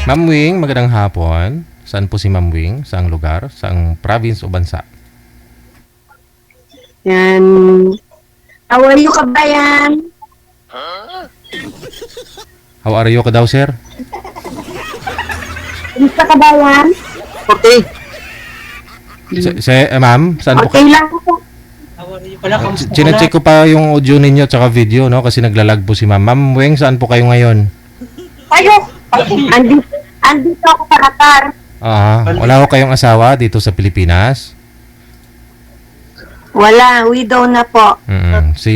Ma'am Wing, magandang hapon. Saan po si Ma'am Wing? Saang lugar? Saang province o bansa? Yan. How are you, kabayan? How are you ka daw, sir? Isa kabayan? Okay. Ma'am, saan po Okay lang po. Chinecheck ko pa yung audio ninyo tsaka video, no? Kasi naglalag po si Ma'am. Ma'am Wing, saan po kayo ngayon? Tayo. Andito ako sa Qatar. Wala ko kayong asawa dito sa Pilipinas? Wala, widow na po. Si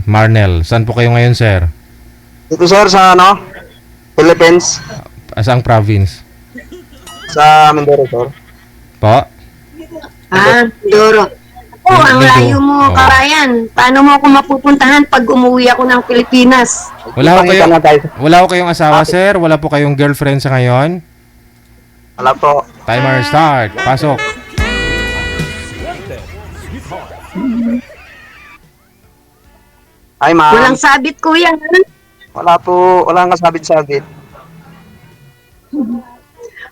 Marnel, saan po kayo ngayon, sir? Dito sir sa Philippines. Saang province? Sa Mindoro sir. Po? Duro. Ang Mindoro. layo mo, Oo. kabayan. Paano mo ako mapupuntahan pag umuwi ako ng Pilipinas? Wala ko tayo. Wala ko kayong asawa, sir? Wala po kayong girlfriend sa ngayon? Wala po. Timer start. Pasok. Hi ma'am. Walang sabit, kuya. Wala po. Wala nga sabit-sabit.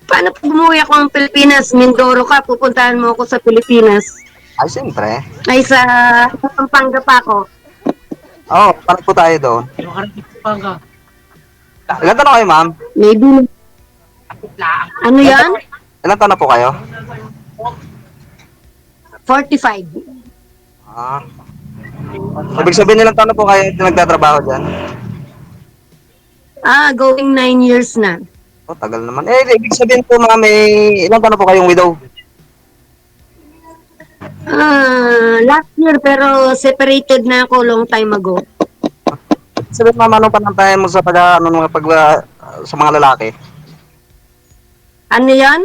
Paano pag umuwi ako ng Pilipinas? Mindoro ka, pupuntahan mo ako sa Pilipinas. Ay siyempre. Ay, sa Pampanga pa ako. Oh, paano po tayo doon? Ilan taon na kayo ma'am? Maybe. Ano yan? Ilan taon na po kayo? 45. Ah. Ibig sabihin nilang taon na po kayo nagtatrabaho dyan? Going 9 years na. Oh, tagal naman. Ibig sabihin po ma'am, ilan taon na po kayong widow? Last year, pero separated na ako long time ago. Sabihin ma'am, anong panantayan mo sa sa mga lalaki? Ano yan?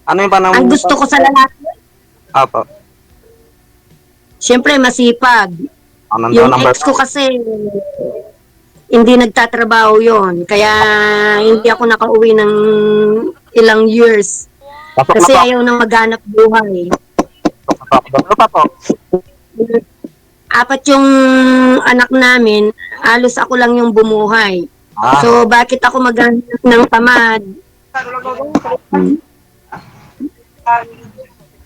Ano yung panang... Ang gusto ko sa lalaki, Apo. syempre masipag. Yung ex ko kasi, hindi nagtatrabaho yon, kaya hindi ako nakauwi ng ilang years. Pasok Kasi na po. ayaw nang maghanap buhay. Ano pa po? 4 yung anak namin, halos ako lang yung bumuhay. Ah. So, bakit ako maghanap ng tamad?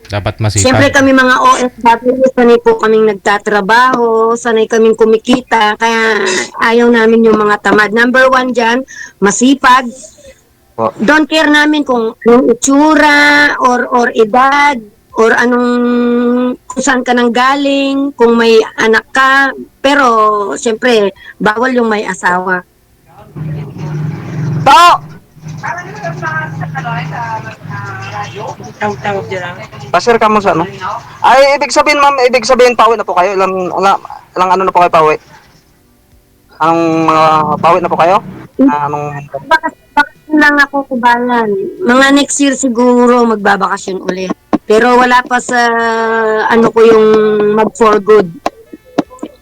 Dapat masipag. Siyempre kami mga OFW, sanay po kaming nagtatrabaho, sanay kaming kumikita, kaya ayaw namin yung mga tamad. Number 1 dyan, masipag. Po. Don't care namin kung anong itsura, or edad, or kung saan ka nang galing, kung may anak ka. Pero, siyempre, bawal yung may asawa. To! Tawag dyan lang. Pasir ka mo sa ano? Ay, ibig sabihin pauwi na po kayo. Ilang ano na po kayo pauwi? Anong mga pauwi na po kayo? Anong... Bakasyon lang ako, kubalan. Mga next year siguro magbabakasyon ulit. Pero wala pa sa ko yung mag for good.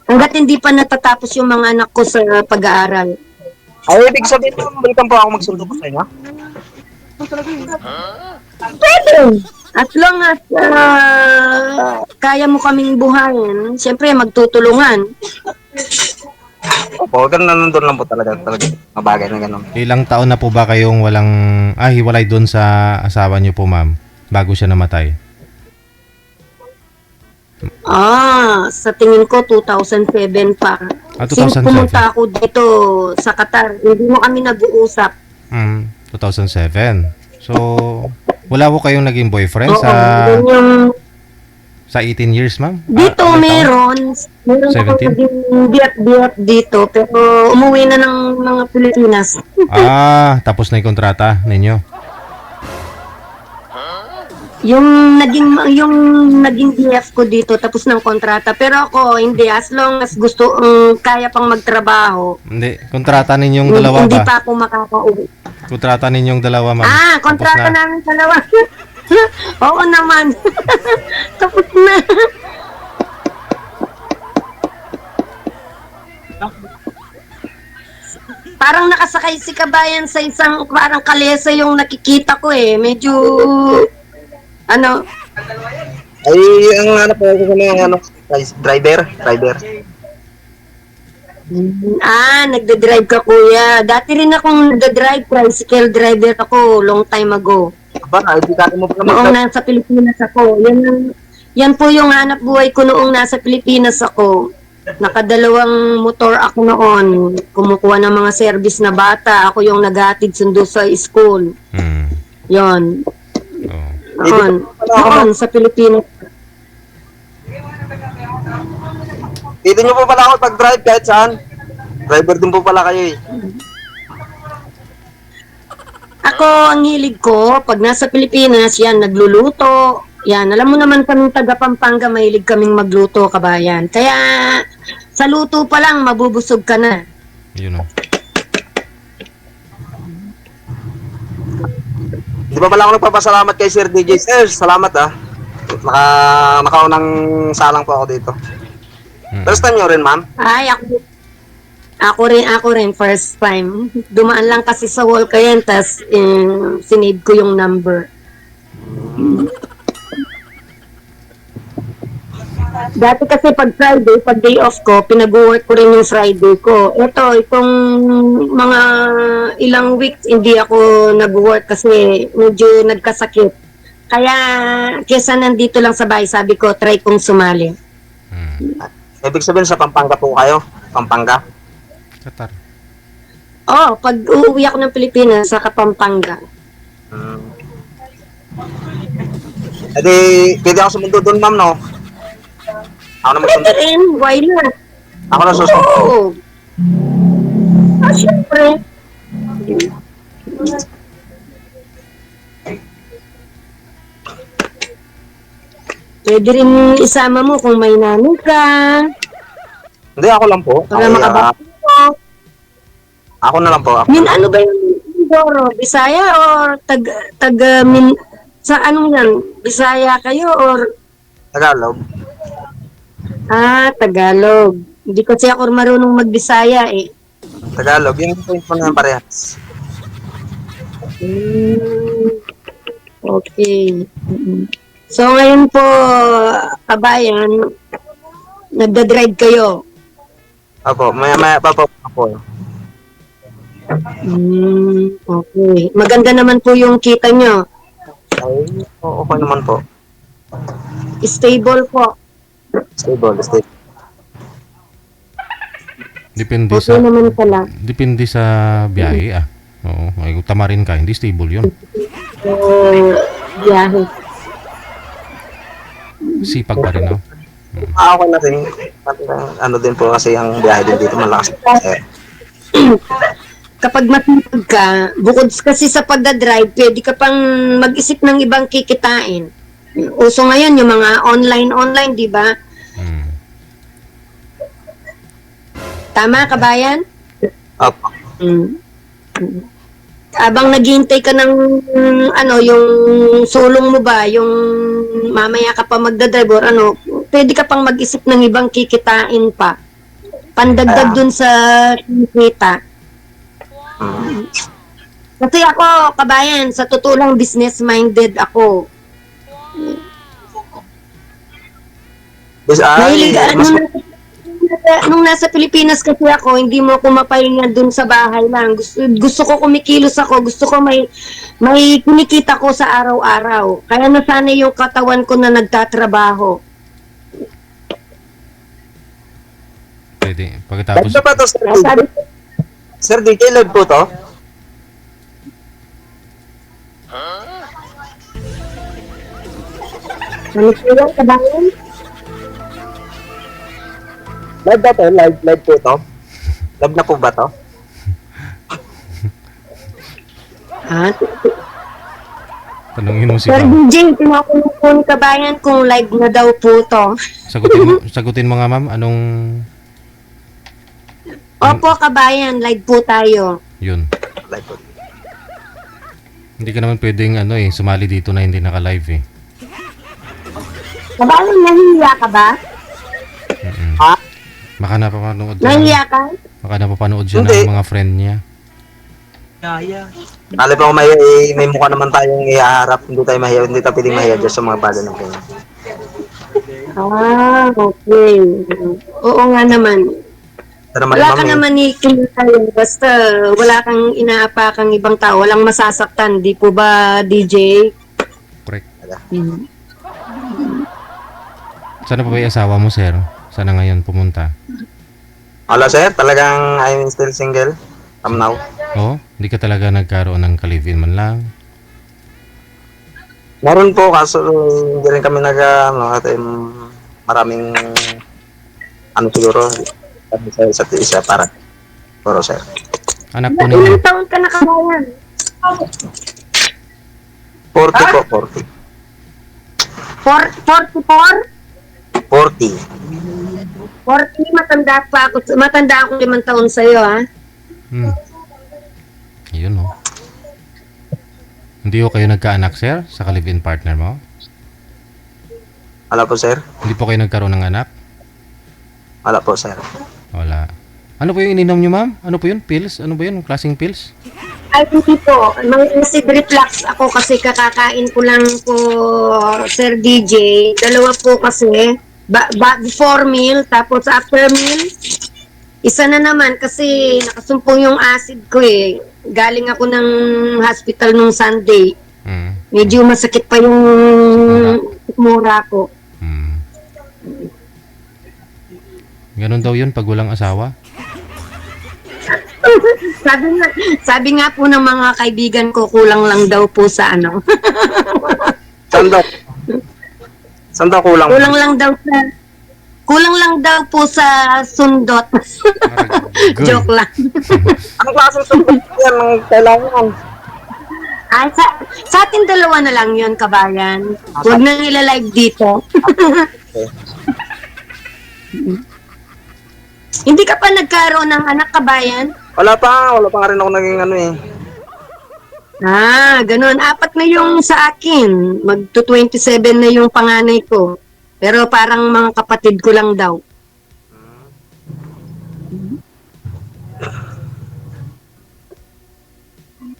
Hanggat hindi pa natatapos yung mga anak ko sa pag-aaral. Ay, ibig sabihin welcome po ako magsundo po sa inyo. Pwede. As long as kaya mo kaming buhayin, siyempre magtutulungan. Opo, ganun na nandun lang po talaga mga bagay na ganun. Ilang taon na po ba kayong hiwalay doon sa asawa niyo po, ma'am, bago siya namatay? Sa tingin ko 2007 pa. 2007. Pumunta ako dito sa Qatar. Hindi mo kami nag-uusap. 2007. So, wala po kayong naging boyfriend Oo, sa yun yung sa 18 years, ma'am? dito Ilang taon? meron ako 17? naging biyak dito, pero umuwi na ng mga Pilipinas. Tapos na yung kontrata ninyo. Yung naging BF ko dito tapos ng kontrata, pero ako hindi, as long as gusto kaya pang magtrabaho. Hindi, kontrata ninyong dalawa Hindi ba? pa ako makakauwi. Kontrata ninyong dalawa, ma'am. Kontrata Tapos na. namin dalawa. Oo naman. Tapos na. Parang nakasakay si kabayan sa isang parang kalesa yung nakikita ko eh. Medyo ano, Ay, ang ano po ako sa mga driver. Nagda-drive ka, kuya. Dati rin akong nagda-drive, tricycle driver ako long time ago. Aba, hindi kaya mo pa Noong naman. nasa Pilipinas ako. Yan po yung hanap buhay ko noong nasa Pilipinas ako. Nakadalawang motor ako noon. Kumukuha ng mga service na bata. Ako yung naghatid sundo sa school. Hmm. Yon. Oh. Noon sa Pilipinas. Dito nyo po pala ako pag-drive kahit saan. Driver din po pala kayo eh. Ako, ang hilig ko, pag nasa Pilipinas, yan, nagluluto. Yan, alam mo naman kaming taga Pampanga, mahilig kaming magluto, kabayan. Kaya, sa luto pa lang, mabubusog ka na. Yun oh. Di ba pala ako nagpapasalamat kay Sir DJ? Sir, salamat ah. Nakaunang salang po ako dito. First time nyo rin, ma'am? Ay, ako rin, first time. Dumaan lang kasi sa wall ko yan, tas sinave ko yung number. Dati kasi pag Friday, pag day off ko, pinag-work ko rin yung Friday ko. Itong mga ilang weeks, hindi ako nag-work kasi medyo nagkasakit. Kaya, kesa nandito lang sa bahay, sabi ko, try kong sumali. Ibig sabihin sa Pampanga po kayo? Pampanga? Qatar. Pag uuwi ako ng Pilipinas sa Pampanga. Edi, pwede ako sumundo doon, ma'am, no? Ako na Pwede magsundo. rin, why not? Ako na susundo. Oo. Siyempre. Pwede rin isama mo kung may nanay ka. Hindi, ako lang po. Para Ay, makabati mo. ako na lang po. Ako. Ano ba yung Mindoro? Bisaya or sa anong yan? Bisaya kayo or Tagalog. Tagalog. Hindi kasi ako marunong magbisaya eh. Tagalog. Yung point mo na yan parehas. Okay. So ngayon po, kabayan, nagda-drive kayo. Opo, maya pa po ako. Okay. Maganda naman po yung kita nyo. Ay, okay naman po. Stable po. Stable. Depende Okay naman pala. Depende sa biyahe ah. Oo, ay kung tamarin ka, hindi stable 'yun. So, biyahe. Sipag pa rin, no? Okay na rin. Ano din po kasi ang biyahe din dito malakas. Kapag matipag ka, bukod kasi sa pagdadrive, pwede ka pang mag-isip ng ibang kikitain. Uso ngayon yung mga online, di ba? Tama, kabayan? Opo. Abang naghihintay ka ng yung sulong mo ba, yung mamaya ka pa magdadrive or pwede ka pang mag-isip ng ibang kikitain pa. Pandagdag dun sa kita. Kasi ako, kabayan, sa totoo lang business-minded ako. Mahilig, nung nasa Pilipinas kasi ako, hindi mo ako mapahinga dun sa bahay lang. Gusto ko kumikilos ako, gusto ko may kinikita ko sa araw-araw. Kaya nasanay yung katawan ko na nagtatrabaho. Pwede. Pagkatapos, Live na ba to, Sir DJ? Sabi ko, Sir DJ, live po to? ano po yung kabayan? Live ba to? Live po to? Live na po ba to? Ha? tanungin mo si Sir Pao. DJ, tinakulong po ni kabayan kung live na daw po to. Sagutin mo nga, ma'am, anong Opo, kabayan, live po tayo. yun? Live po. Hindi ka naman pwedeng sumali dito na hindi naka-live eh. Kabayan, nahihiya ka ba? Ha? Baka napapanood Nahihiya siya. ka? Baka napapanood siya Hindi. ng mga friend niya. Alam mo, may mukha naman tayong ihaharap. Hindi tayo mahiya. Hindi tayo pwedeng mahiya dyan sa mga bala ng ganyan. Okay. Oo nga naman. naman Wala ma'am ka eh. naman ni tayo. Basta wala kang inaapakang ibang tao. Walang masasaktan. Di po ba, DJ? Correct. Hmm. Sana pa ba yung asawa mo, sir? Sana ngayon pumunta. Wala sir, talagang I'm still single. Now. Oh, hindi ka talaga nagkaroon ng kalivin man lang. Meron po, kaso hindi rin kami ano, at maraming, ano siguro, sabi sa isa't isa para, puro sir. Anak po ninyo. Ilang taon ka na kabayan? 40 po, 40. 44? 40. 40, matanda pa ako. Matanda ako 5 taon sa'yo, ha? Yun, oh. Hindi ko kayo nagkaanak, sir, sa kalivin partner mo? Wala po sir. Hindi po kayo nagkaroon ng anak? Wala po sir. Wala. Ano po yung ininom nyo, ma'am? Ano po yun? Pills? Ano ba yun? Klaseng pills? Ay, hindi po. May acid reflux ako kasi kakakain ko lang po, Sir DJ. Dalawa po kasi. Before meal, tapos after meal. Isa na naman kasi nakasumpong yung acid ko eh. Galing ako ng hospital nung Sunday. Medyo masakit pa yung mura ko. Ganon daw yun pag walang asawa? sabi nga po ng mga kaibigan ko, kulang lang daw po sa ano. Saan daw? Saan daw kulang? Kulang lang daw po sa sundot. Good. Joke lang. Anong klaseng sundot yan ang kailangan? Ay, sa atin dalawa na lang yun, kabayan. Huwag nang ilalive dito. Okay. Hindi ka pa nagkaroon ng anak, kabayan? Wala pa nga rin ako naging ano eh. Ganun. 4 na yung sa akin. Magto-27 na yung panganay ko. Pero parang mga kapatid ko lang daw.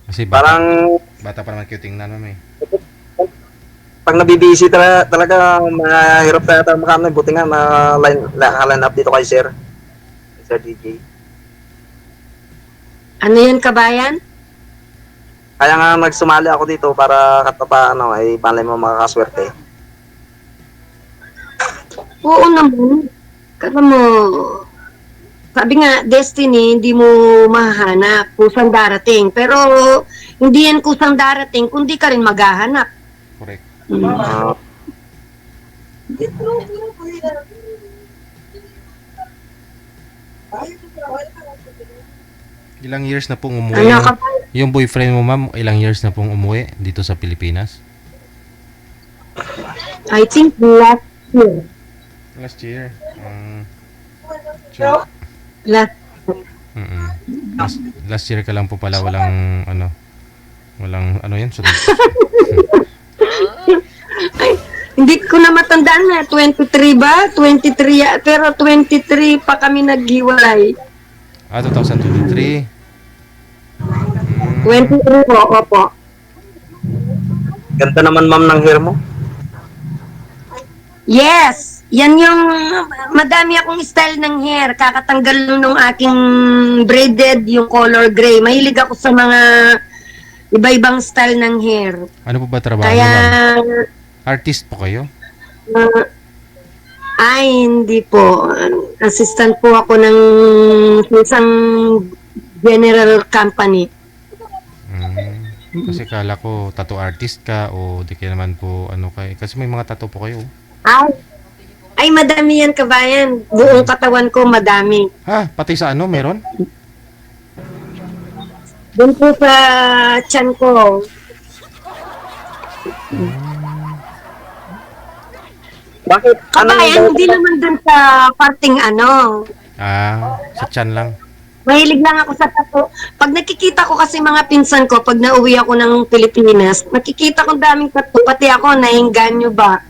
Kasi Parang bata pa naman kayo tingnan, ma'am eh. pag nabibisi talaga mahirap tayo makamay. Buti nga line up dito kay Sir. Sir DJ. Ano yan, kabayan? Kaya nga nagsumali ako dito para katapa ay palay mo makakaswerte. Oo naman. Kasi mo, sabi nga, destiny, hindi mo mahahanap kusang darating. Pero, hindi yan kusang darating, kundi ka rin maghahanap. Correct. Ilang years na pong umuwi? Ano ka ba? Yung boyfriend mo, ma'am, ilang years na pong umuwi dito sa Pilipinas? I think last year. Last year. Last year ka lang po pala walang yan. Sunod. Hindi ko na matandaan na. 23 ba? 23. Pero 23 pa kami naghiwalay. 2023. 23 po, opo. Ganda naman ma'am ng hair mo. Yes! Yan yung madami akong style ng hair. Kakatanggal lang nung aking braided, yung color gray. Mahilig ako sa mga iba-ibang style ng hair. Ano po ba trabaho Kaya, mo, ma'am? Artist po kayo? hindi po. Assistant po ako ng isang general company. Kasi kala ko tattoo artist ka o di kaya naman po kasi may mga tattoo po kayo. Ay, madami yan, kabayan. Buong katawan ko, madami. Ha? Pati sa meron? Doon po sa tiyan ko. Bakit? Kabayan, hindi naman doon sa parting Sa tiyan lang. Mahilig lang ako sa tattoo. Pag nakikita ko kasi mga pinsan ko, pag nauwi ako ng Pilipinas, nakikita ko daming tattoo. Pati ako, nainganyo ba?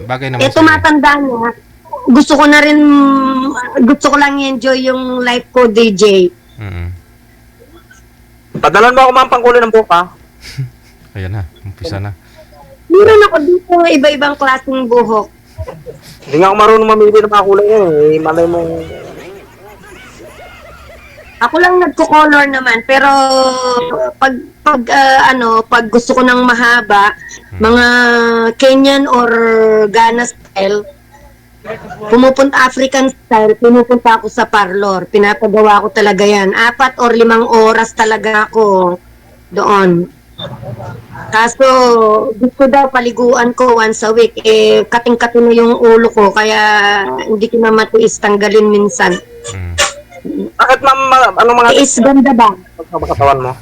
Bagay naman Ito matanda niya. Gusto ko lang i-enjoy yung life ko, DJ. Padalan mo ako ma'am pangkulay ng buka. Ayan na, umpisa na. Meron ako dito iba-ibang klaseng buhok. Hindi nga ako marunong mamili ng mga kulay yun eh. Malay mo. Ako lang nagko-color naman, pero pag gusto ko ng mahaba, mga Kenyan or Ghana style, African style, pumupunta ako sa parlor. Pinapagawa ko talaga yan. 4 or 5 oras talaga ako doon. Kaso, gusto daw paliguan ko once a week. Kating-kating na yung ulo ko, kaya hindi ko na matiis tanggalin minsan. Bakit ma'am, anong mga Tiis ganda ba? pagkakatawan mo?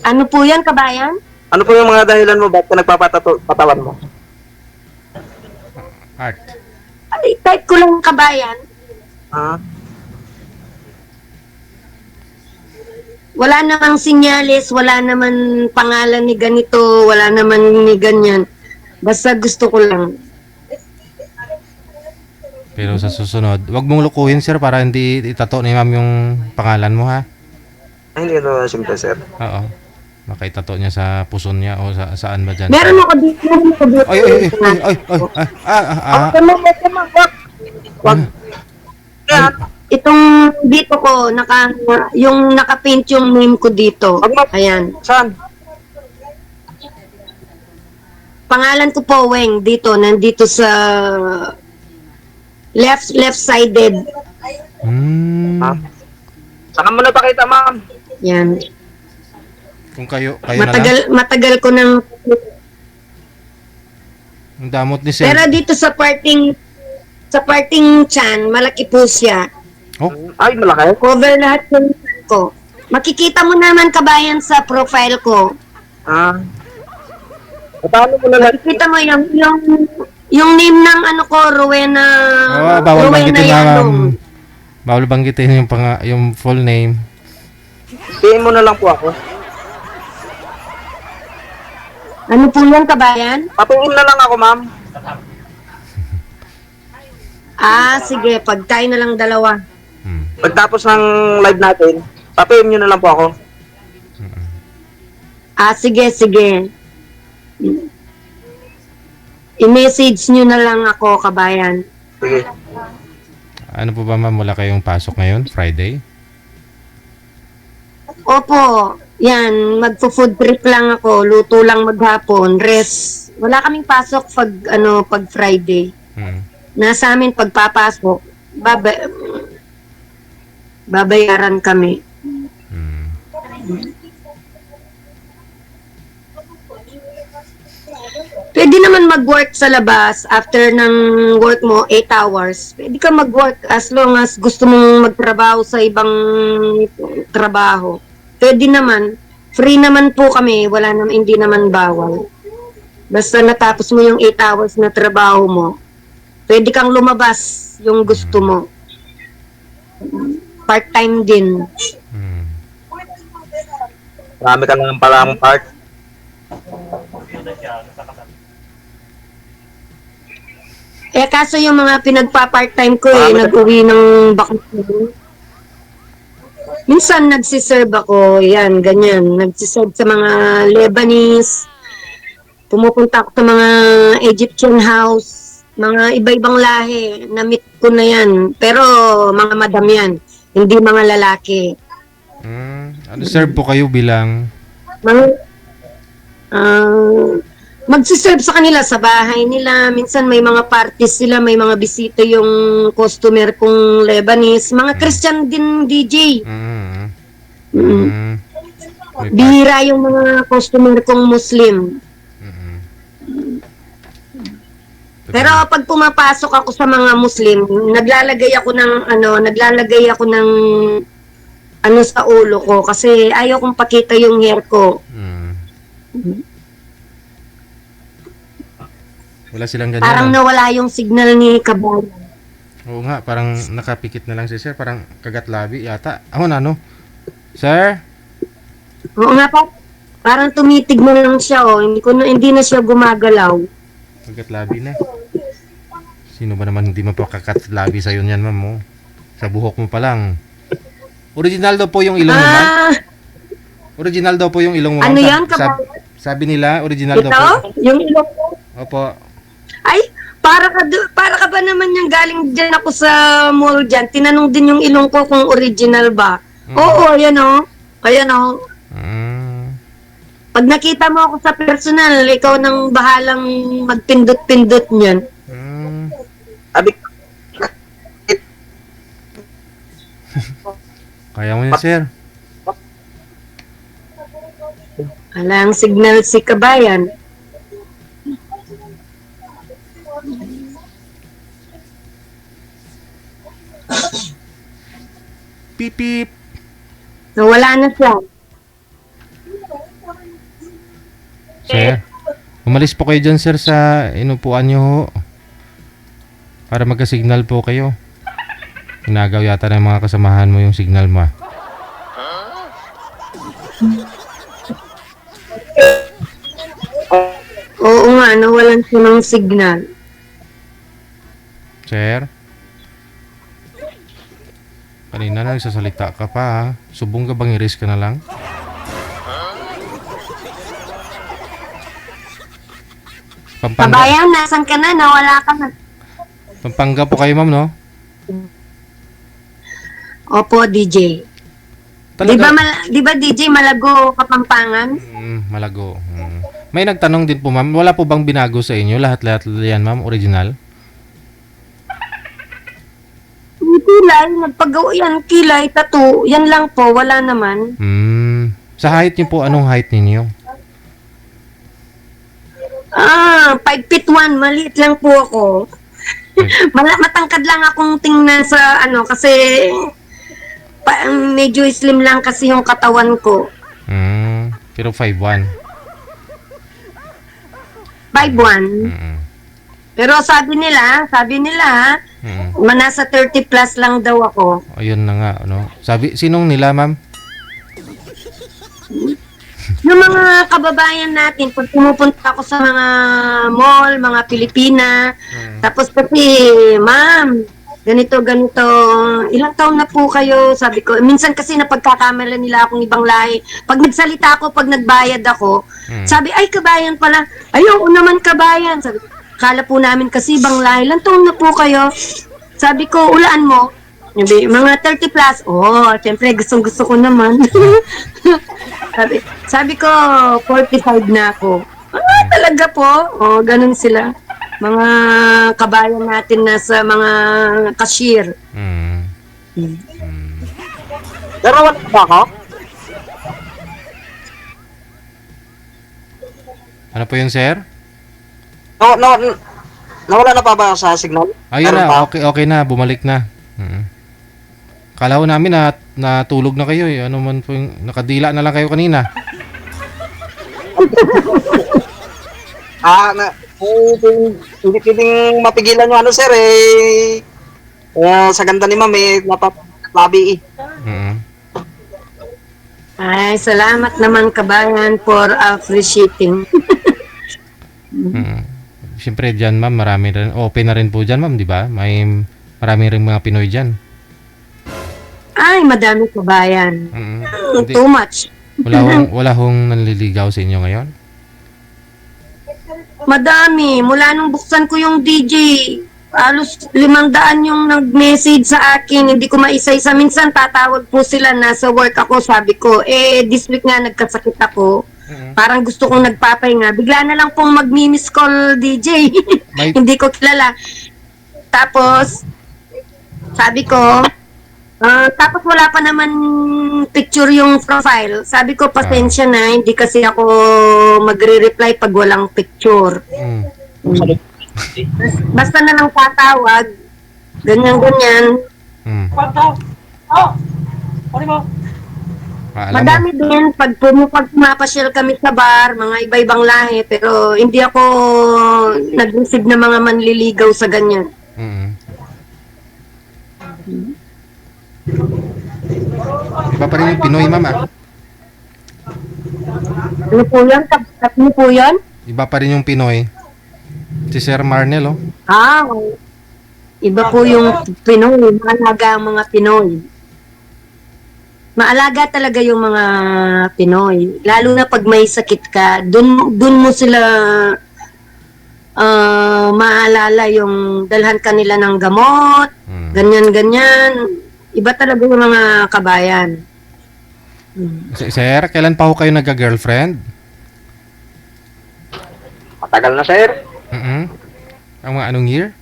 Ano po yan, kabayan? Ano po yung mga dahilan mo ba't ka nagpapatawan mo? Art. Ay, type ko lang kabayan. Ah, Wala namang sinyalis, wala naman pangalan ni ganito, wala naman ni ganyan. Basta gusto ko lang. Pero sa susunod, wag mong lukuhin sir para hindi itato ni ma'am yung pangalan mo ha. ay, hindi ito simple sir. Oo. Makaitato niya sa puson niya o saan ba dyan? Meron ako dito. Ay, ay, ay, ay, ay, ay, Wag. Yan. Itong dito ko, yung nakapaint yung name ko dito. Ayan. Saan? Pangalan ko po, Weng, dito, nandito sa left-sided. Ha? Saan mo napakita ma'am? Yan. Kung kayo na lang. Matagal ko nang. Ang damot ni sir. Pero dito sa parting chan, malaki po siya. Oh, Ay, malaki. Cover lahat yung chan ko. Makikita mo naman kabayan sa profile ko. Ah. Paano mo na Makikita mo yung name ng ano ko, Rowena. oh, bawal Rowena banggitin na Yalong. bawal banggitin yung full name. PM mo na lang po ako. Ano po yan, kabayan? Patingin na lang ako ma'am. Sige. Pag tayo na lang dalawa. Pagtapos ng live natin, pa-PM nyo na lang po ako. Sige. I-message nyo na lang ako, kabayan. Sige. Ano po ba ma'am, wala kayong pasok ngayon? Friday? Opo. Yan, magpo-food trip lang ako. Luto lang maghapon. Rest. Wala kaming pasok pag Friday. Nasa amin pagpapasok, babayaran kami. Pwede naman mag-work sa labas after ng work mo, 8 hours. Pwede ka mag-work as long as gusto mong magtrabaho sa ibang trabaho. Pwede naman. Free naman po kami. Wala naman, hindi naman bawal. Basta natapos mo yung 8 hours na trabaho mo, pwede kang lumabas yung gusto mo. Part-time din. Marami ka lang palang part. Kaso yung mga pinagpa-part-time ko nag-uwi ng bakasyon. Minsan nagsiserve ako, yan, ganyan. Nagsiserve sa mga Lebanese. Pumupunta ako sa mga Egyptian house. Mga iba-ibang lahi. Na-meet ko na yan. Pero mga madam yan. Hindi mga lalaki. Serve po kayo bilang magsiserve sa kanila sa bahay nila. Minsan may mga parties sila, may mga bisita yung customer kong Lebanese. Mga Christian din, DJ. Bihira yung mga customer kong Muslim. Pero pag pumapasok ako sa mga Muslim, naglalagay ako ng sa ulo ko kasi ayaw kong pakita yung hair ko. Wala silang ganyan. Parang nawala yung signal ni Kabayan. Oo nga, parang nakapikit na lang si sir. Parang kagat labi yata. Ako na, no? Sir? Oo nga pa. Parang tumitig na lang siya, hindi na siya gumagalaw. Kagat labi na. Sino ba naman hindi mapakakat labi sa'yo niyan, ma'am mo? Sa buhok mo pa lang. Original daw po yung ilong mo, ma'am. Original daw po yung ilong mo, ma'am. Ano yan, Kabayan? Sabi nila, original daw po. Ito? Yung ilong ko? Opo. Para ka ba naman yung galing dyan ako sa mall dyan. Tinanong din yung ilong ko kung original ba. Oo, ayan o. Ayan o. Mm. Pag nakita mo ako sa personal, ikaw nang bahalang magpindot-pindot niyan. Mm. Abi, Kaya mo yan, sir. Alang signal si kabayan. Pip, pip. Nawala na siya. Sir, umalis po kayo dyan, sir, sa inupuan nyo ho. Para magka-signal po kayo. Inagaw yata ng mga kasamahan mo yung signal mo. Oo nga, nawalan siya ng signal. Sir? Kanina nagsasalita ka pa, ha? Subong ka bang i-risk ka na lang? Pampanga, Kabayan, nasan ka na? Nawala ka na. Pampanga po kayo, ma'am, no? Opo, DJ. Di ba DJ Malago, Kapampangan? Malago. May nagtanong din po, ma'am. Wala po bang binago sa inyo? Lahat-lahat yan, ma'am? Original? Kilay, nagpagawa yan, kilay, tattoo. Yan lang po, wala naman. Sa height niyo po, anong height ninyo? 5'1", maliit lang po ako. Matangkad lang akong tingnan sa kasi medyo slim lang kasi yung katawan ko. Pero 5'1". 5'1". Pero sabi nila, nasa 30 plus lang daw ako. Ayun na nga, ano? Sinong nila, ma'am? Yung mga kababayan natin, pag pumupunta ako sa mga mall, mga Pilipina, tapos kasi, ma'am, ganito, ilang taon na po kayo, sabi ko, minsan kasi napagkakamala nila akong ibang lahi. Pag nagsalita ako, pag nagbayad ako, sabi, ay, kabayan pala, ayoko naman kabayan. Sabi, kala po namin kasi ibang lahi, ilang taon na po kayo? Sabi ko, ulaan mo, mga 30 plus. Siyempre, gustong-gusto ko naman. sabi ko, 45 na ako. Talaga po? Ganun sila. Mga kabayan natin na sa mga cashier. pero wala ba ako? Ano po yun, sir? Nawala na pa ba sa signal? Ayun Meron na, pa? okay na, bumalik na. Kala ko namin na natulog na kayo eh. Ano man po yung nakadila na lang kayo kanina. Hindi pwedeng mapigilan yung sir sa ganda ni ma'am napapalabi Ay, salamat naman kabayan for appreciating. Siyempre dyan, ma'am, marami rin. Open na rin po dyan, ma'am, di ba? Marami rin mga Pinoy dyan. Ay, madami kabayan. Hindi, Too much. wala hong nanliligaw sa inyo ngayon? Madami. Mula nung buksan ko yung DJ, halos 500 yung nag-message sa akin. Hindi ko maisa-isa. Minsan tatawag po sila, nasa work ako. Sabi ko, this week nga nagkasakit ako. Parang gusto kong nagpapahinga. Bigla na lang pong mag-miss call DJ. Hindi ko kilala. Tapos, sabi ko, tapos wala pa naman picture yung profile. Sabi ko, pasensya na, hindi kasi ako magre-reply pag walang picture. Basta na lang tatawag, ganyan-ganyan. Madami din, pag pumapasyal kami sa bar, mga iba-ibang lahi, pero hindi ako nag-receive ng mga manliligaw sa ganyan. Iba pa rin yung Pinoy, ma'am, ah. Ano po yan? Ano po yan? Iba pa rin yung Pinoy. Si Sir Marnel, oh. Iba po yung Pinoy, maalaga ang mga Pinoy. Maalaga talaga yung mga Pinoy. Lalo na pag may sakit ka, dun mo sila maalala yung dalhan kanila ng gamot, ganyan-ganyan. Iba talaga yung mga kabayan. Sir, kailan pa ho kayo nagka-girlfriend? Matagal na, sir. Ang mga anong year?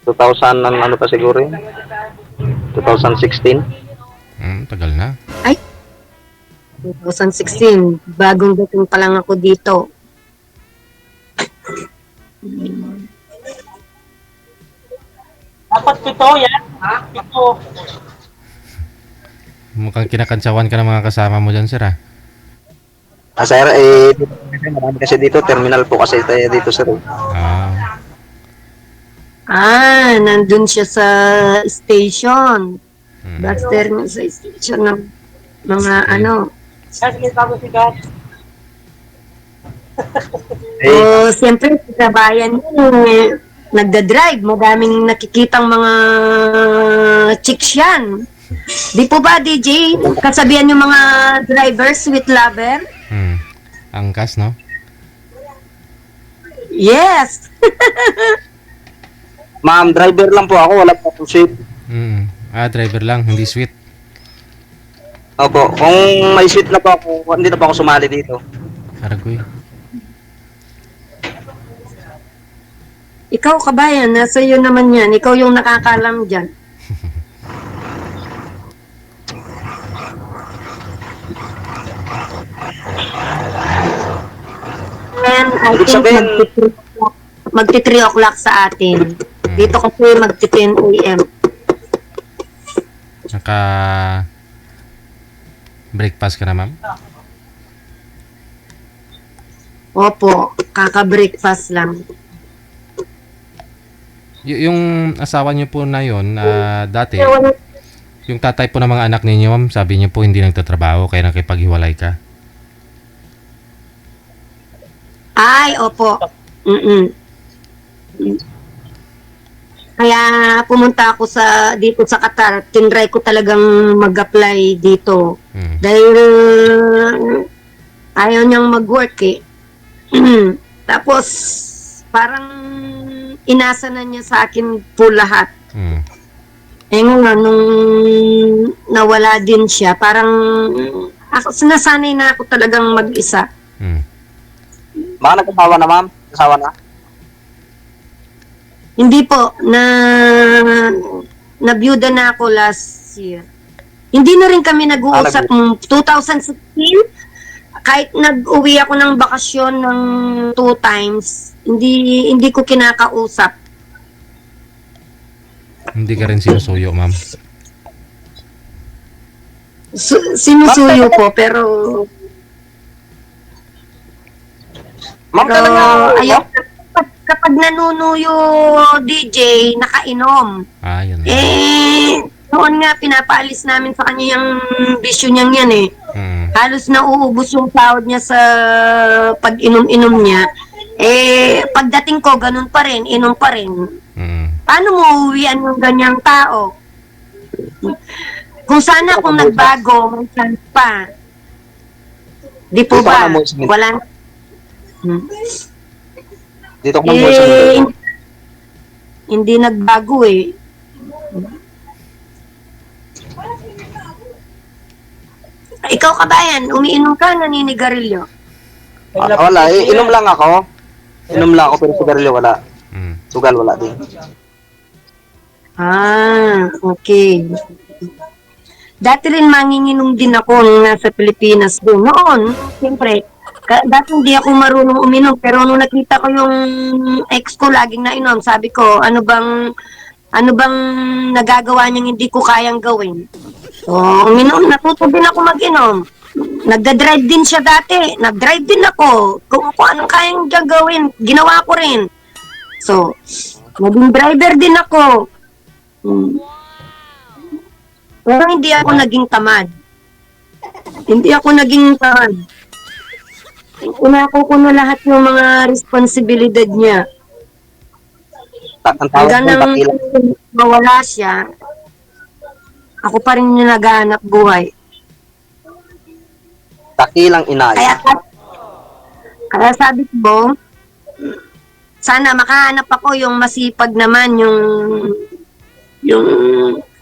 2000 ng ano pa siguro yun? 2016. Tagal na. Ay, 2016, bagong dating pa lang ako dito. Dapat pito yan. Pito. Mukhang kinakantsawan ka ng mga kasama mo dyan, sir, ah. Sir, marami kasi dito. Terminal po kasi tayo dito, sir. Nandun siya sa station. Bus terminal sa station ng mga ano. Sige, bago si God. Siyempre, sa bayan yun, nagda-drive. Madaming nakikitang mga chicks yan. Di po ba, DJ? Kasabihan yung mga drivers with lover? Angkas, no? Yes! Ma'am, driver lang po ako. Wala po akong seat. Driver lang, hindi sweet. Opo, kung may seat na po ako, hindi na po ako sumali dito. Karagoy. Ikaw, kabayan, nasa iyo naman yan. Ikaw yung nakakalam dyan. And I Ibig think sabihin, magti 3 o'clock sa atin. Dito kasi magti 10 a.m. Naka breakfast ka na, ma'am? Opo, kaka-breakfast lang. Yung asawa niyo po na yon, dati, yung tatay po ng mga anak ninyo, ma'am, sabi niyo po hindi nagtatrabaho kaya nakipaghiwalay ka. Ay, opo. Kaya pumunta ako dito sa Qatar. Tinry ko talagang mag-apply dito. Dahil ayaw niyang mag-work eh. Tapos parang inasa na niya sa akin po lahat. Eh nga, nung nawala din siya, parang sinasanay na ako talagang mag-isa. Baka nag-asawa na, ma'am? Asawa na? Hindi po, nabiyuda na ako last year. Hindi na rin kami nag-uusap. 2016, kahit nag-uwi ako ng bakasyon ng 2 times, hindi ko kinakausap. Hindi ka rin sinusuyo, ma'am. Sinusuyo po, pero Ma'am, talaga, ayaw, kapag nanunuyo DJ, nakainom. Yun. Noon nga, pinapaalis namin sa kanya yung bisyo niyang yan eh. Halos nauubos yung sahod niya sa pag-inom-inom niya. Pagdating ko, ganun pa rin, inom pa rin. Paano mo uwian yung ganyang tao? Kung sana kung nagbago, may chance pa. Di po ba? Wala. dito ko ng bulsa nito. Hindi nagbago eh. Ikaw kabayan, umiinom ka, naninigarilyo? Wala, inom lang ako. Inom lang ako, pero sigarilyo wala. Sugal wala din. Okay. Dati rin manginginom din ako nung nasa Pilipinas doon. Noon, siyempre, dati hindi ako marunong uminom, pero nung nakita ko yung ex ko laging nainom, sabi ko, ano bang nagagawa niyang hindi ko kayang gawin? So, uminom, natuto din ako mag-inom. Nagda-drive din siya dati. Nag-drive din ako. Kung anong kayang gagawin, ginawa ko rin. So, naging driver din ako. Pero hindi ako naging tamad. Inako ko na lahat ng mga responsibilidad niya. Ang tawag Hanggang ko, nang takila. mawala siya, ako pa rin yung naghahanap buhay. Takilang inay. Kaya sabi ko, sana makahanap ako yung masipag naman, yung,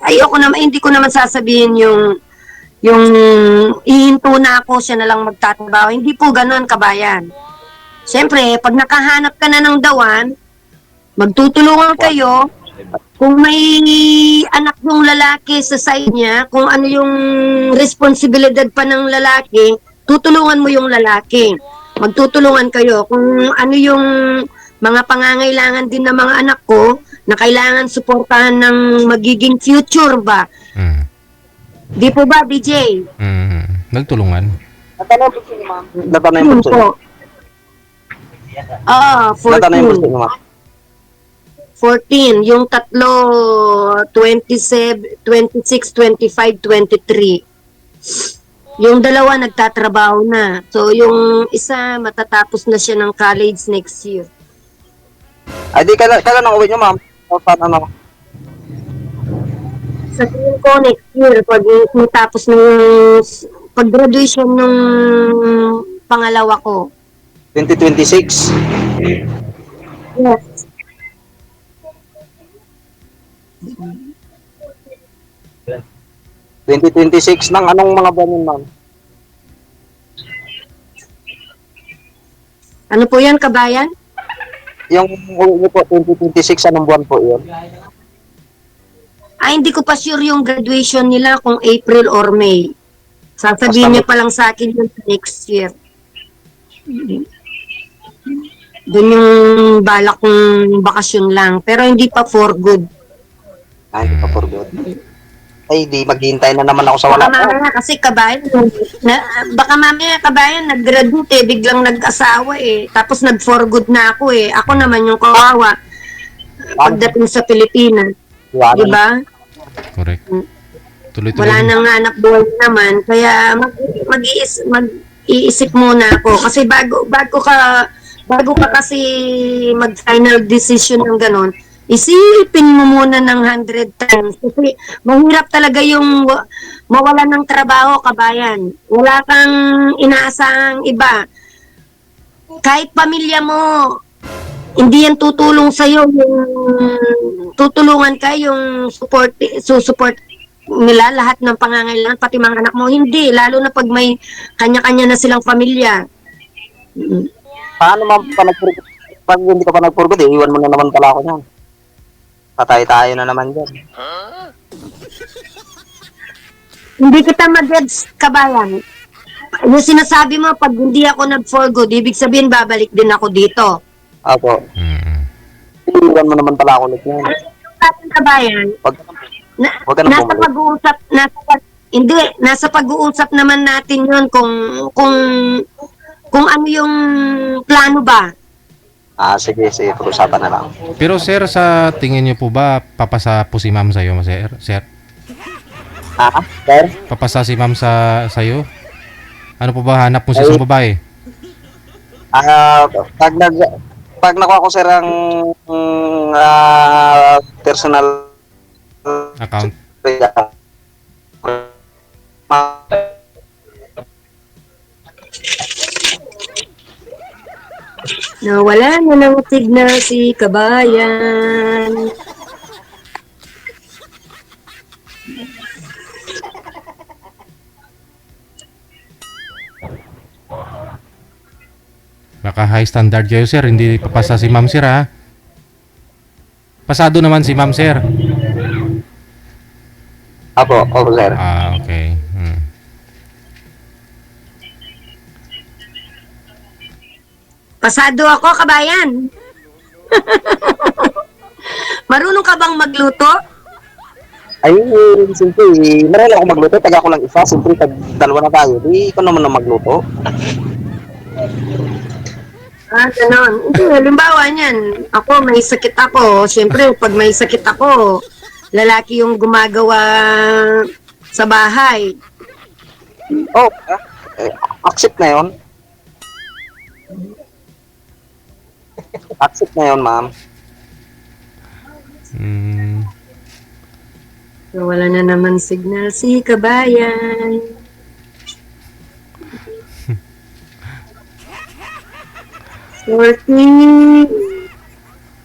ayoko naman, hindi ko naman sasabihin yung ihinto na ako, siya na lang magtatrabaho. Hindi po ganun, kabayan. Siyempre, pag nakahanap ka na ng dawan, magtutulungan kayo. Kung may anak yung lalaki sa side niya, kung ano yung responsibilidad pa ng lalaki, tutulungan mo yung lalaki. Magtutulungan kayo. Kung ano yung mga pangangailangan din ng mga anak ko, na kailangan suportahan ng magiging future ba? Mm. Di po ba, BJ? Nagtulungan. Natanong po siya, ma'am. Natanong Yun po siya. po. Natanong po 14. siya, ma'am. 14. Yung tatlo, 27, 26, 25, 23. Yung dalawa nagtatrabaho na. So, yung isa matatapos na siya ng college next year. Ay, di, kailan ang uwi niyo, ma'am? O, paano, ano? Sa tingin ko next year, pag matapos ng pag-graduation ng pangalawa ko. 2026. Yes. ...2026 ng anong mga buwan yun, ma'am? Ano po yan, kabayan? Yung uwi niyo po, 2026, anong buwan po yun? Ay, hindi ko pa sure yung graduation nila kung April or May. Sasabihin niya pa lang sa akin yung next year. Doon yung balak kong bakasyon lang. Pero hindi pa for good. Ay, hindi pa for good. Ay, di, maghihintay na naman ako sa Baka wala po. mamaya kasi kabayan, baka mamaya kabayan nag-graduate biglang nag-asawa Tapos nag-for good na ako Ako naman yung kawawa pagdating sa Pilipinas. Iwanan. Di ba? Correct. Tuloy-tuloy. Wala nang hanap buhay naman. Kaya mag-iisip muna ako. Kasi bago ka kasi mag-final decision ng ganon, isipin mo muna ng 100 times. Kasi mahirap talaga yung mawala ng trabaho, kabayan. Wala kang inaasahang iba. Kahit pamilya mo, hindi yan tutulong sa'yo. Tutulungan ka yung susupport nila lahat ng pangangailangan, pati mga anak mo. Hindi, lalo na pag may kanya-kanya na silang pamilya. Paano, ma'am, pag hindi ka pa nag-for good, iwan mo na naman pala ako niyan. Patay tayo na naman dyan. Hindi kita mag-gets, kabayan. Yung sinasabi mo, pag hindi ako nag-for good, ibig sabihin babalik din ako dito. Ako. Iwan mo naman pala ako ulit niyan. Ating kabayan, Wag ka nang nasa bumalik. pag-uusap, nasa pag-uusap naman natin yun kung ano yung plano ba. Sige, pag-usapan na lang. Pero sir, sa tingin niyo po ba papasa po si ma'am sa'yo, sir? Sir? Sir? Papasa si ma'am sa'yo? Ano po ba hanap mo sa isang babae? Pag nakuha ko, sir, ang personal Account? Nawala na ng signal si kabayan. Baka high standard kayo sir, hindi papasa si ma'am sir ha? Pasado naman si ma'am sir. Opo, sir. Okay. Pasado ako, kabayan. Marunong ka bang magluto? Ay, siyempre, marami ako magluto. Taga ko lang isa. Siyempre, dalawa na tayo. Di ko naman na magluto. Ganon. Hindi, halimbawa niyan, ako may sakit ako. Siyempre, pag may sakit ako, lalaki yung gumagawa sa bahay. Accept na yun. Accept na yun, ma'am. Wala na naman signal si kabayan. 40.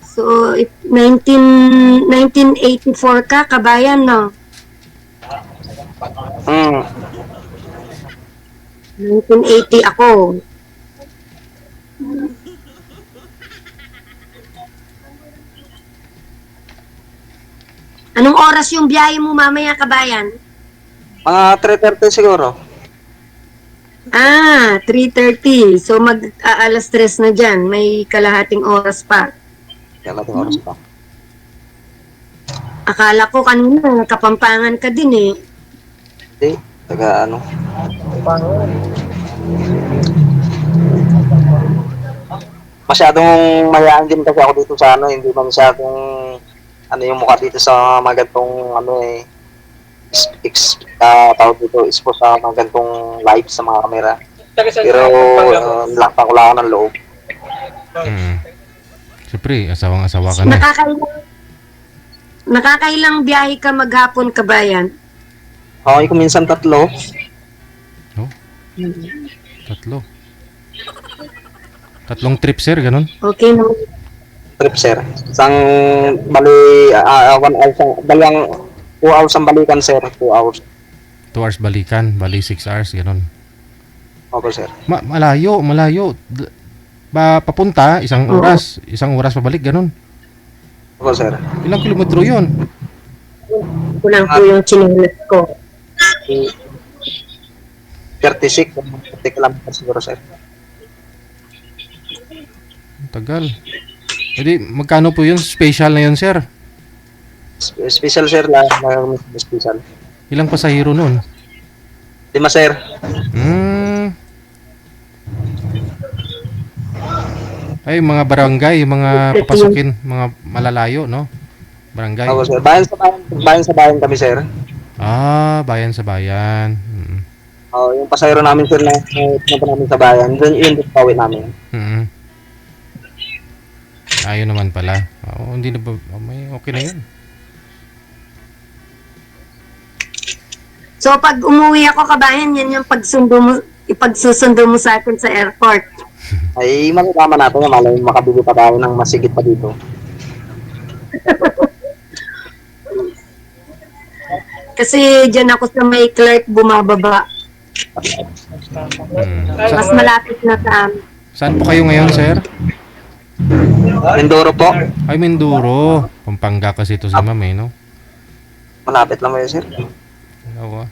So, 1984 ka, kabayan, no? Hmm. 1980 ako. Anong oras yung biyahe mo mamaya, kabayan? Mga 3:30 siguro. 3:30. So, alas 3 na dyan. May kalahating oras pa. Kaya natin oras pa. Akala ko kanina, Kapampangan ka din eh. Hindi. Taga ano. Masyadong mayaan din kasi ako dito sa ano. Hindi man masyadong ano yung mukha dito sa mga gantong ano eh. Tawag dito, expose sa mga gantong live sa mga kamera. Pero nilakpan ko lang ako ng loob. Siyempre, asawang-asawa ka na. Nakakailang biyahe ka maghapon, kabayan? Okay, kung minsan 3. No? 3. 3 trip, sir, ganun? Okay naman. Trip, sir. Isang bali, 1 hour, bali ang 2 hours ang balikan, sir. 2 hours. 2 hours balikan, bali 6 hours, ganun. Okay, sir. Malayo. Papunta, isang oras pabalik, ganun. Okay, sir. Ilang kilometro yun? Kulang po yung chinelas ko. 36, 30 kilometers siguro, sir. Tagal. Jadi, magkano po yun? Special na yun, sir? Special, sir, lang. Special. Ilang pasahero nun? 5, sir. Ay, mga barangay, mga papasukin, mga malalayo, no? Barangay. Okay, sir. Bayan sa bayan kami, sir. Bayan sa bayan. Yung pasahero namin, sir, na pinunta namin sa bayan, yun yung pawin namin. Ayun naman pala. Hindi na ba, okay na yun. So, pag umuwi ako, kabayan, yan yung ipagsusundo mo sa akin sa airport. Ay, malalaman natin, malay makabili pa tayo ng masigit pa dito. Kasi dyan ako sa may clerk bumababa. Mas malapit na sa amin. Saan po kayo ngayon, sir? Mindoro po. Ay, Mindoro. Pampanga kasi ito si ma'am, eh, no? Malapit lang mo yun, sir. Oo.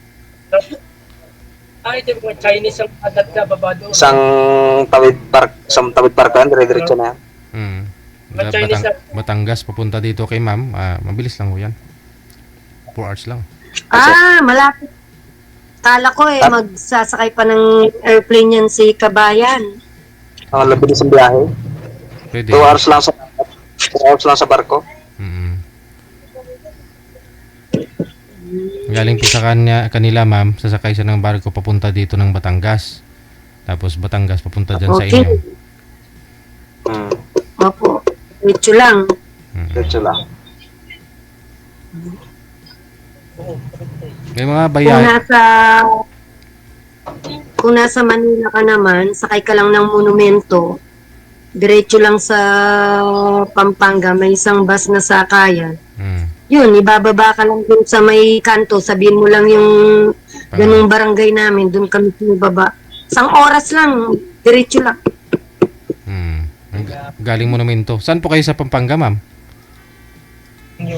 Ito yung mga Chinese ang adat na babado. Isang tawid park yan, dire-diretso na yan. Batangas papunta dito kay ma'am. Mabilis lang ho yan. 4 hours lang. Malapit. Kala ko magsasakay pa ng airplane yan si kabayan. Ang labilis ang biyahe. Pwede. 2 hours lang sa barko. Galing po sa kanila, ma'am, sasakay siya ng barko papunta dito ng Batangas. Tapos Batangas papunta dyan sa inyo. Opo. Diretso lang. Diretso lang. May mga bayan. Kung nasa Manila ka naman, sakay ka lang ng monumento. Diretso lang sa Pampanga, may isang bus na sakayan. Yun, ibababa ka lang dun sa may kanto, sabihin mo lang yung ganung barangay namin, dun kami baba. Isang oras lang, diretso lang. Galing monumento. Saan po kayo sa Pampanga, ma'am?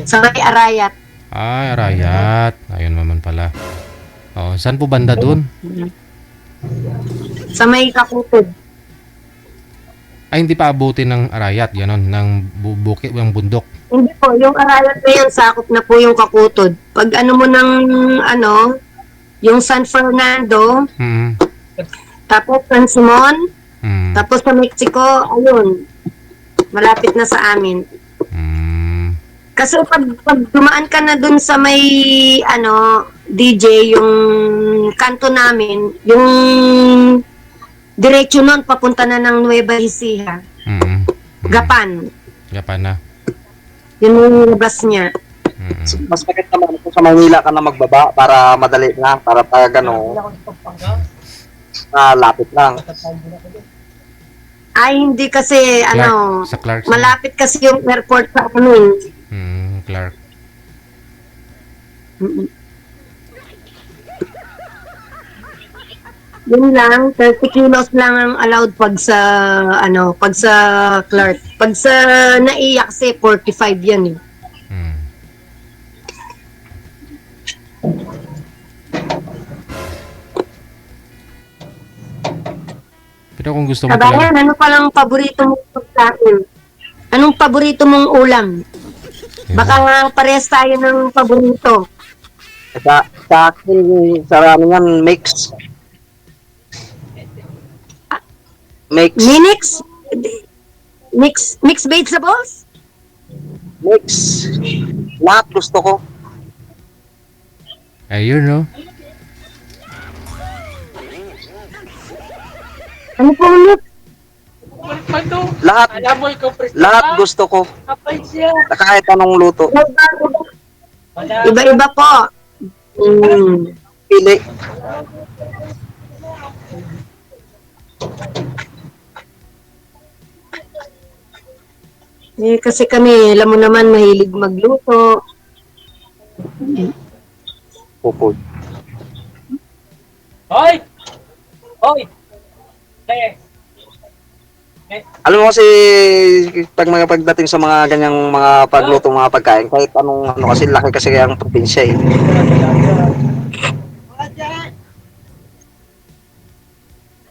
Sa may Arayat. Arayat. Ayun naman pala. Saan po banda dun? Sa may Kakutod. Ay, hindi pa abutin ng Arayat, gano'n, ng bukit, ng bundok. Hindi po, yung Arayat na yan, sakop na po yung Kakutod. Pag ano mo ng, yung San Fernando, tapos San Simon, tapos sa Mexico, ayun, malapit na sa amin. Kasi pag dumaan ka na dun sa may, DJ, yung kanto namin, yung diretso nun, papunta na ng Nueva Ecija. Gapan. Gapan na. Yun yung labas niya. Mas maganda naman kung sa Manila ka na magbaba para madali na, para pag lapit lang. Ay, hindi kasi, Sa Clark. malapit kasi yung airport sa amin. Clark. Mm. Yun lang, 30 kilos lang ang allowed pag sa Clark. Pag sa naiyak kasi, 45 yan eh. Hmm. Pero kung gusto mo talaga, Kabayan, ano palang paborito mong pagkain? Anong paborito mong ulam? Baka nga parehas tayo ng paborito. Sa akin, sa amin yan, mix. Mix. Minix? Mix vegetables? Mix. Lahat gusto ko. ayun no. Ano pong mix? Mando. Lahat. Alam mo, ikaw presto Lahat ka? gusto ko. Kapay siya. Kahit anong luto. Wala. Iba-iba po. Mm. Pili. Kasi kami, alam mo naman, mahilig magluto. Pupod. Hoy! Hoy! Eh, Alam mo kasi pagdating sa mga ganyang mga pagluto mga pagkain, kahit anong ano kasi laki kasi ang probinsya eh.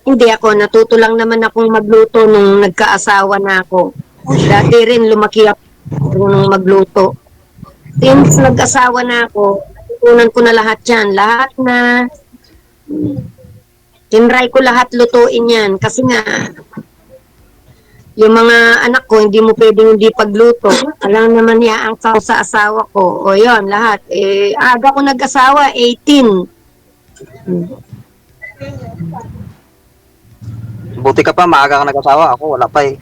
Hindi ako, natuto lang naman akong magluto nung nagkaasawa na ako. Dati rin lumaki ako nung magluto. Since nag-asawa na ako, natutunan ko na lahat yan. Lahat na, tinry ko lahat lutuin yan. Kasi nga, yung mga anak ko, hindi mo pwedeng hindi pagluto. Alam naman niya ang sa asawa ko. O yon lahat. Aga ko nag-asawa, 18. Buti ka pa, maaga ka nag-asawa. Ako, wala pa eh.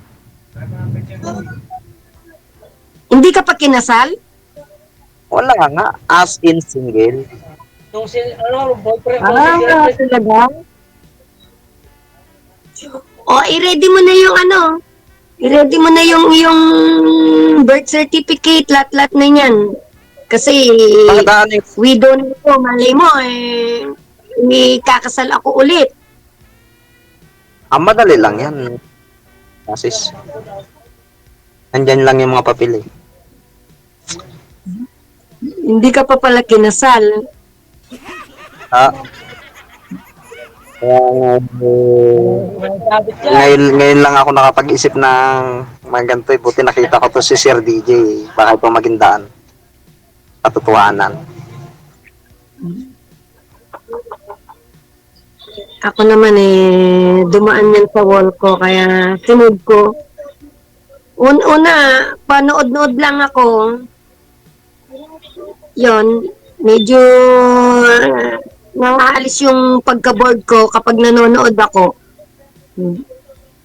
Hindi ka pa kinasal? Wala nga, as in single. nung boyfriend mo, si girlfriend, Talaga? O, i-ready mo na yung i-ready mo na yung birth certificate, lahat-lahat na yan. Kasi, Pagdaan eh. widow na ito, malay mo, may kakasal ako ulit. Ang madali lang yan. Kasis. Nandyan lang yung mga papel eh. Hindi ka pa pala kinasal. Ah. sabit siya. Ngayon lang ako nakapag-isip ng mga ganito eh. Buti nakita ko to si Sir DJ. Baka ito maging daan. Katotohanan. Ako naman dumaan yan sa wall ko, kaya sinod ko. Una, panood-nood lang ako. Yon, medyo nakaalis yung pagka-board ko kapag nanonood ako.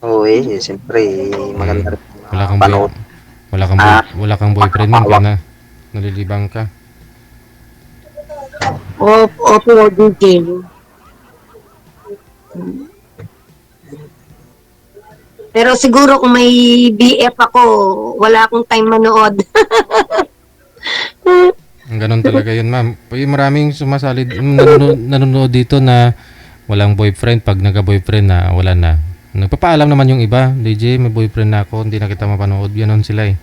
Oo eh, siyempre maganda rin. Wala kang Panood. wala kang boyfriend man kaya na nalilibang ka. Opo, DJ. Pero siguro kung may BF ako, wala akong time manood. Ang ganun talaga yun, ma'am. Yung maraming sumasalid, nanonood dito na walang boyfriend pag nagka-boyfriend na wala na. Nagpapaalam naman yung iba, DJ, may boyfriend na ako, hindi na kita mapanood. Ganon sila eh.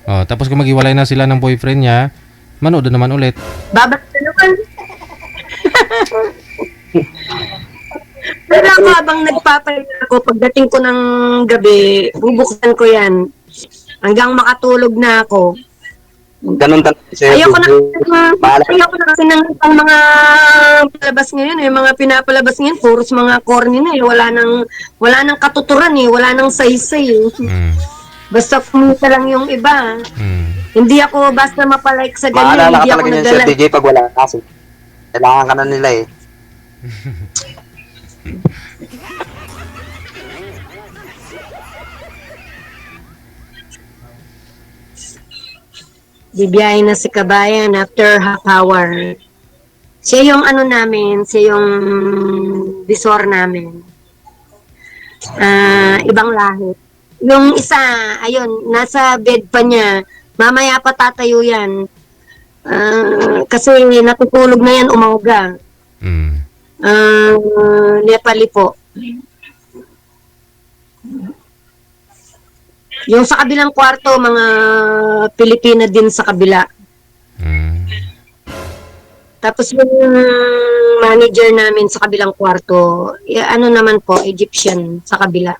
Oh, tapos kung maghiwalay na sila ng boyfriend niya, manood na naman ulit. Babak na naman. Pero ako habang nagpapahinga ako, pagdating ko ng gabi, bubuksan ko yan. Hanggang makatulog na ako. Ganun talaga si Sir Ayoko na, DJ. ayoko na kasi ng ibang mga palabas ngayon, yung mga pinapalabas ngayon, puros mga corny na wala nang katuturan wala nang saysay Basta kumita lang yung iba. Hindi ako basta mapalike sa ganyan, Maalala hindi ka ako talaga niyan Sir naglalike. DJ pag wala kasi. Kailangan ka na nila eh. Bibiyahe na si Kabayan after half hour. Siya yung namin, siya yung bisor namin. Ibang lahi. Yung isa, ayun, nasa bed pa niya. Mamaya pa tatayo yan. Kasi natutulog na yan umaga. Mm. Nepali po. Yung sa kabilang kwarto, mga Pilipina din sa kabila. Mm. Tapos yung manager namin sa kabilang kwarto, ano naman po, Egyptian sa kabila.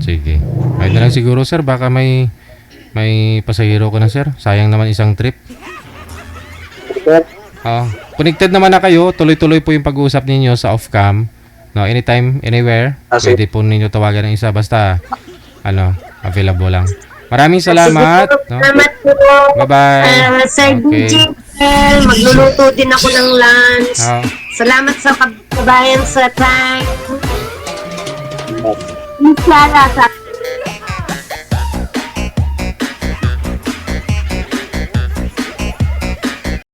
Sige. Ay na lang siguro sir, baka may pasahero ko na sir. Sayang naman isang trip. Connected naman na kayo. Tuloy-tuloy po yung pag-uusap ninyo sa off-cam. No, anytime, anywhere. Sige. Pwede po ninyo tawagan ng isa. Basta, available lang. Maraming salamat. No? Salamat po. Bye-bye. Sir Okay. DJ, magluluto din ako ng lunch. Salamat sa kabayan sa time. Inshallah, sa